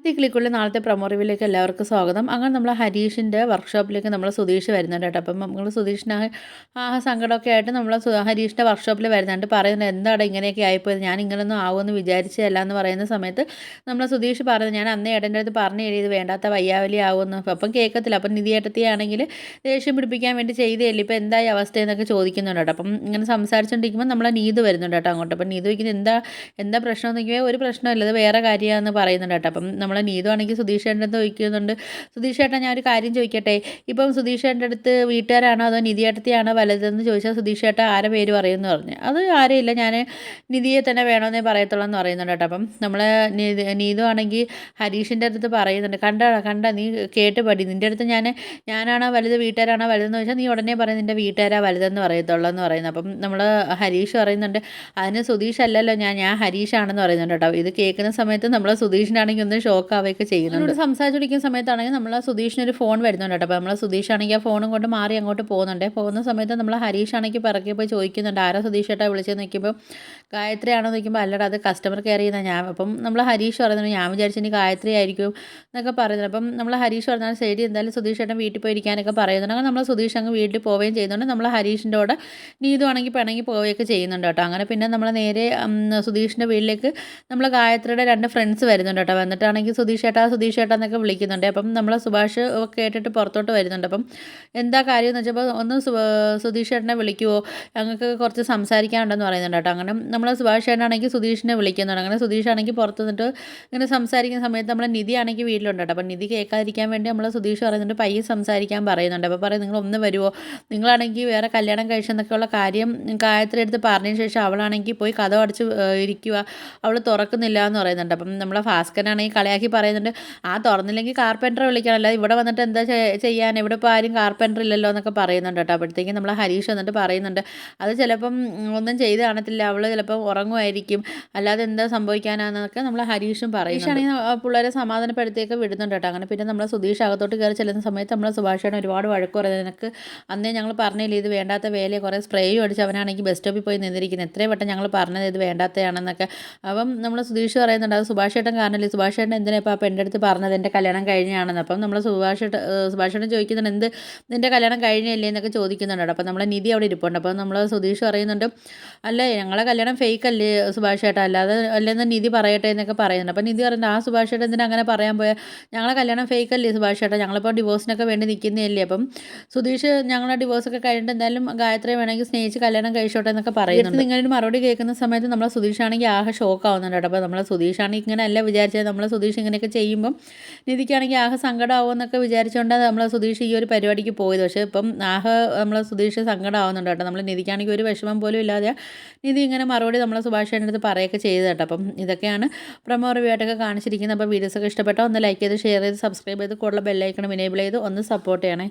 The ക്ലിക്കുള്ള നാളത്തെ promo റിവ്യൂലേക്ക് എല്ലാവർക്കും സ്വാഗതം. അങ്ങനെ നമ്മൾ ഹരീഷിൻ്റെ വർക്ക്ഷോപ്പിലേക്ക് നമ്മൾ സുധീഷ് വരുന്നുണ്ട് കേട്ടോ. അപ്പം നമ്മൾ സുധീഷിന് സങ്കടമൊക്കെ ആയിട്ട് നമ്മൾ ഹരീഷിൻ്റെ വർക്ക്ഷോപ്പിൽ വരുന്നുണ്ട്. പറയുന്നത് എന്താണ് ഇങ്ങനെയൊക്കെ ആയിപ്പോയത്, ഞാൻ ഇങ്ങനെയൊന്നും ആവുമെന്ന് വിചാരിച്ചതല്ല എന്ന് പറയുന്ന സമയത്ത് നമ്മൾ സുധീഷ് പറയുന്നത്, ഞാൻ അന്നേ ഏട്ടൻ്റെ അടുത്ത് പറഞ്ഞു ഇത് വേണ്ടാത്ത വയ്യാവലി ആവുമെന്ന്. അപ്പം കേൾക്കത്തില്ല. അപ്പം നിധിയേട്ടത്തിയാണെങ്കിൽ ദേഷ്യം പിടിപ്പിക്കാൻ വേണ്ടി ചെയ്തതല്ലേ, ഇപ്പോൾ എന്തായി അവസ്ഥ എന്നൊക്കെ ചോദിക്കുന്നുണ്ട് കേട്ടോ. അപ്പം ഇങ്ങനെ സംസാരിച്ചുകൊണ്ടിരിക്കുമ്പോൾ നമ്മളെ നീതു വരുന്നുണ്ട് കേട്ടോ അങ്ങോട്ട്. അപ്പം നീതു വയ്ക്കുന്നത് എന്താ പ്രശ്നം എന്ന് ചോദിക്കുമ്പോൾ ഒരു പ്രശ്നമില്ല, ഇത് വേറെ കാര്യമാണെന്ന് പറയുന്നുണ്ട് കേട്ടോ. അപ്പം നമ്മളെ നീതു ആണെങ്കിൽ സുധീഷ് ചേട്ടൻ്റെ അടുത്ത് ചോദിക്കുന്നുണ്ട്, സുധീഷ് ചേട്ടൻ ഞാൻ ഒരു കാര്യം ചോദിക്കട്ടെ, ഇപ്പം സുധീഷ് ചേട്ടൻ്റെ അടുത്ത് വീട്ടുകാരാണോ അതോ നിധിയേട്ടത്തിയാണോ വലുതെന്ന് ചോദിച്ചാൽ സുധീഷ് ചേട്ടൻ ആരെ പേര് പറയുമെന്ന് പറഞ്ഞു. അത് ആരെയില്ല, ഞാൻ നിധിയെ തന്നെ വേണമെന്നേ പറയത്തുള്ളൂ എന്ന് പറയുന്നുണ്ട് കേട്ടോ. അപ്പം നമ്മളെ നീതു ആണെങ്കിൽ ഹരീഷിൻ്റെ അടുത്ത് പറയുന്നുണ്ട്, കണ്ട നീ കേട്ട് പടി, നിൻ്റെ അടുത്ത് ഞാനാണോ വലുത് വീട്ടുകാരാണോ വലുതെന്ന് ചോദിച്ചാൽ നീ ഉടനെ പറയും നിൻ്റെ വീട്ടുകാരാ വലുതെന്ന് പറയത്തുള്ളൂ എന്ന് പറയുന്നത്. അപ്പം നമ്മൾ ഹരീഷ് പറയുന്നുണ്ട്, അതിന് സുധീഷ് അല്ലല്ലോ ഞാൻ ഹരീഷാണെന്ന് പറയുന്നുണ്ട് കേട്ടോ. ഇത് കേൾക്കുന്ന സമയത്ത് നമ്മൾ സുധീഷിനാണെങ്കിൽ ഒന്ന് ഷോക്ക് ആവുകയൊക്കെ ചെയ്യുന്നുണ്ട്. സംസാരിച്ചുകൊണ്ടിരിക്കുന്ന സമയത്താണെങ്കിൽ നമ്മൾ സുധീഷിനൊരു ഫോൺ വരുന്നുണ്ട് കേട്ടോ. അപ്പോൾ നമ്മൾ സുധീഷാണെങ്കിൽ ആ ഫോണും കൊണ്ട് മാറി അങ്ങോട്ട് പോകുന്ന സമയത്ത് നമ്മൾ ഹരീഷാണെങ്കിൽ പിറകെ പോയി ചോദിക്കുന്നുണ്ട്, ആരാ സുധീഷ് ചേട്ടാ വിളിച്ചെന്ന് നോക്കിയപ്പോൾ ഗായത്രി ആണോ നോക്കുമ്പോൾ അല്ലടാ അത് കസ്റ്റമർ കെയർ ചെയ്യുന്ന ഞാൻ. അപ്പം നമ്മൾ ഹരീഷ് പറയുന്നുണ്ട്, ഞാൻ വിചാരിച്ചു ഇനി ഗായത്രി ആയിരിക്കും എന്നൊക്കെ പറയുന്നുണ്ട്. അപ്പം നമ്മൾ ഹരീഷ് പറഞ്ഞാൽ ശരി എന്തായാലും സുധീഷ് ചേട്ടൻ വീട്ടിൽ പോയി ഇരിക്കാനൊക്കെ പറയുന്നുണ്ട്. അങ്ങനെ നമ്മൾ സുധീഷ് അങ്ങ് വീട്ടിൽ പോവുകയും ചെയ്യുന്നുണ്ട്. നമ്മൾ ഹരീഷിൻ്റെ കൂടെ നീതു ആണെങ്കിൽ പിണങ്ങി പോവുകയൊക്കെ ചെയ്യുന്നുണ്ട് കേട്ടോ. അങ്ങനെ പിന്നെ നമ്മൾ നേരെ സുധീഷിൻ്റെ വീട്ടിലേക്ക് നമ്മൾ ഗായത്രിയുടെ 2 ഫ്രണ്ട്സ് വരുന്നുണ്ട് കേട്ടോ. വന്നിട്ടാണെങ്കിൽ സുധീഷ് ചേട്ടാ എന്നൊക്കെ വിളിക്കുന്നുണ്ട്. അപ്പം നമ്മൾ സുഭാഷ് കേട്ടിട്ട് പുറത്തോട്ട് വരുന്നുണ്ട്. അപ്പം എന്താ കാര്യം എന്ന് വെച്ചപ്പോൾ ഒന്ന് സുധീഷ് ചേട്ടനെ വിളിക്കുമോ, ഞങ്ങൾക്ക് കുറച്ച് സംസാരിക്കാനുണ്ടെന്ന് പറയുന്നുണ്ട് കേട്ടോ. അങ്ങനെ നമ്മൾ സുഭാഷ് ചേട്ടനാണെങ്കിൽ സുധീഷിനെ വിളിക്കുന്നുണ്ട്. അങ്ങനെ സുധീഷാണെങ്കിൽ പുറത്ത് നിന്നിട്ട് ഇങ്ങനെ സംസാരിക്കുന്ന സമയത്ത് നമ്മൾ നിധി ആണെങ്കിൽ വീട്ടിലുണ്ട് കേട്ടോ. അപ്പം നിധി കേൾക്കാതിരിക്കാൻ വേണ്ടി നമ്മൾ സുധീഷ് പറയുന്നുണ്ട് പയ്യെ സംസാരിക്കാൻ പറയുന്നുണ്ട്. അപ്പോൾ പറയും നിങ്ങൾ ഒന്ന് വരുമോ, നിങ്ങളാണെങ്കിൽ വേറെ കല്യാണം കഴിച്ചെന്നൊക്കെയുള്ള കാര്യം ഗായത്രി എടുത്ത് പറഞ്ഞതിന് ശേഷം അവളാണെങ്കിൽ പോയി കഥ അടച്ച് ഇരിക്കുക, അവൾ തുറക്കുന്നില്ല എന്ന് പറയുന്നുണ്ട്. അപ്പം നമ്മളെ ഭാസ്കരനാണെങ്കിൽ കളിയാക്കി പറയുന്നുണ്ട്, തുറന്നില്ലെങ്കിൽ കാർപ്പൻറ്ററെ വിളിക്കണമല്ലോ, ഇവിടെ വന്നിട്ട് എന്താ ചെയ്യാൻ, ഇവിടെ ഇപ്പോൾ ആരും കാർപ്പൻറ്റർ ഇല്ലല്ലോ എന്നൊക്കെ പറയുന്നുണ്ട് കേട്ടോ. അപ്പോഴത്തേക്കും നമ്മളെ ഹരീഷ് വന്നിട്ട് പറയുന്നുണ്ട്, അത് ചിലപ്പം ഒന്നും ചെയ്ത് കാണത്തില്ല, അവൾ ചിലപ്പം ഉറങ്ങുമായിരിക്കും, അല്ലാതെ എന്താ സംഭവിക്കാനാണെന്നൊക്കെ നമ്മൾ ഹരീഷും പറയുന്നുണ്ട്. പിള്ളേരെ സമാധാനപ്പെടുത്തിയൊക്കെ വിടുന്നുണ്ട് കേട്ടോ. അങ്ങനെ പിന്നെ നമ്മൾ സുധീഷ് അകത്തോട്ട് കയറി ചെല്ലുന്ന സമയത്ത് നമ്മൾ സുഭാഷേട്ടൻ ഒരുപാട് വഴക്ക് പറയുന്നത്, നിനക്ക് അന്നേ ഞങ്ങൾ പറഞ്ഞില്ലേ ഇത് വേണ്ടാത്ത വേലയെ, കുറേ സ്പ്രേയും അടിച്ച് അവനാണെങ്കിൽ ബസ് സ്റ്റോപ്പിൽ പോയി നിന്നിരിക്കുന്നത്, എത്രയും വട്ടം ഞങ്ങൾ പറഞ്ഞത് ഇത് വേണ്ടാത്തതാണെന്നൊക്കെ. അപ്പം നമ്മൾ സുധീഷ് പറയുന്നുണ്ട്, അത് സുഭാഷ് ചേട്ടൻ കാരണമല്ലേ, സുഭാഷ് ചേട്ടൻ എന്തിനാ ഇപ്പോൾ അപ്പം എൻ്റെ അടുത്ത് പറഞ്ഞത് എൻ്റെ കല്യാണം കഴിഞ്ഞാണെന്ന്. അപ്പം നമ്മൾ സുഭാഷ് ചേട്ടൻ ചോദിക്കുന്നുണ്ട്, എന്ത് നിൻ്റെ കല്യാണം കഴിഞ്ഞല്ലേ എന്നൊക്കെ ചോദിക്കുന്നുണ്ട്. അപ്പം നമ്മളെ നിധി അവിടെ ഇരിപ്പുണ്ട്. അപ്പം നമ്മൾ സുധീഷ് പറയുന്നുണ്ട്, അല്ലേ ഞങ്ങളെ കല്യാണം ഫേക്ക് അല്ലേ സുഭാഷ് ചേട്ടൻ, അല്ലെന്ന് നിധി പറയട്ടെ എന്നൊക്കെ പറയുന്നുണ്ട്. അപ്പം നിധി പറയുന്നത്, സുഭാഷ് ചേട്ടൻ എന്തിനാ അങ്ങനെ പറയാൻ പോയാൽ, ഞങ്ങളെ കല്യാണം ഫേക്ക് അല്ലേ സുഭാഷ് ചേട്ടൻ, ഞങ്ങളിപ്പോൾ ഡിവോഴ്സിനൊക്കെ വേണ്ടി നിൽക്കുന്നതല്ലേ. അപ്പം സുധീഷ് ഞങ്ങളെ ഡിവോഴ്സൊക്കെ കഴിഞ്ഞിട്ട് എന്തായാലും ഗായത്രിയെ വേണമെങ്കിൽ സ്നേഹിച്ച് കല്യാണം കഴിച്ചോട്ടെ എന്നൊക്കെ പറയുന്നുണ്ട്. നിങ്ങളൊരു മറുപടി കേൾക്കുന്ന സമയത്ത് നമ്മൾ സുധീഷാണെങ്കിൽ ആകെ ഷോക്ക് ആവുന്നുണ്ട് കേട്ടോ. അപ്പോൾ നമ്മൾ സുധീഷാണെങ്കിൽ ഇങ്ങനെയല്ല വിചാരിച്ചത്, നമ്മൾ സുധീഷ് ഇങ്ങനെയൊക്കെ ചെയ്യുമ്പം നിധിക്കാണെങ്കിൽ ആകെ സങ്കടമാവുമെന്നൊക്കെ വിചാരിച്ചുകൊണ്ടാണ് നമ്മൾ സുധീഷ് ഈ ഒരു പരിപാടിക്ക് പോയത്. പക്ഷേ ഇപ്പം നമ്മൾ സുധീഷ് സങ്കടമാവുന്നുണ്ട് കേട്ടോ. നമ്മൾ നിധിക്കാണെങ്കിൽ ഒരു വിഷമം പോലും ഇല്ലാതെ നിധി ഇങ്ങനെ മറുപടി നമ്മളെ സുഭാഷേൻ്റെ അടുത്ത് പറയുകയൊക്കെ ചെയ്ത് കേട്ടോ. അപ്പം ഇതൊക്കെയാണ് പ്രൊമോ റിവ്യൂ ആയിട്ടൊക്കെ കാണിച്ചിരിക്കുന്നത്. അപ്പോൾ വീഡിയോസൊക്കെ ഇഷ്ടപ്പെട്ടാൽ ഒന്ന് ലൈക്ക് ചെയ്ത് ഷെയർ ചെയ്ത് സബ്സ്ക്രൈബ് ചെയ്ത് കൂടുതൽ ബെല്ലൈക്കണം എനേബിൾ ചെയ്ത് ഒന്ന് സപ്പോർട്ട് ചെയ്യണേ.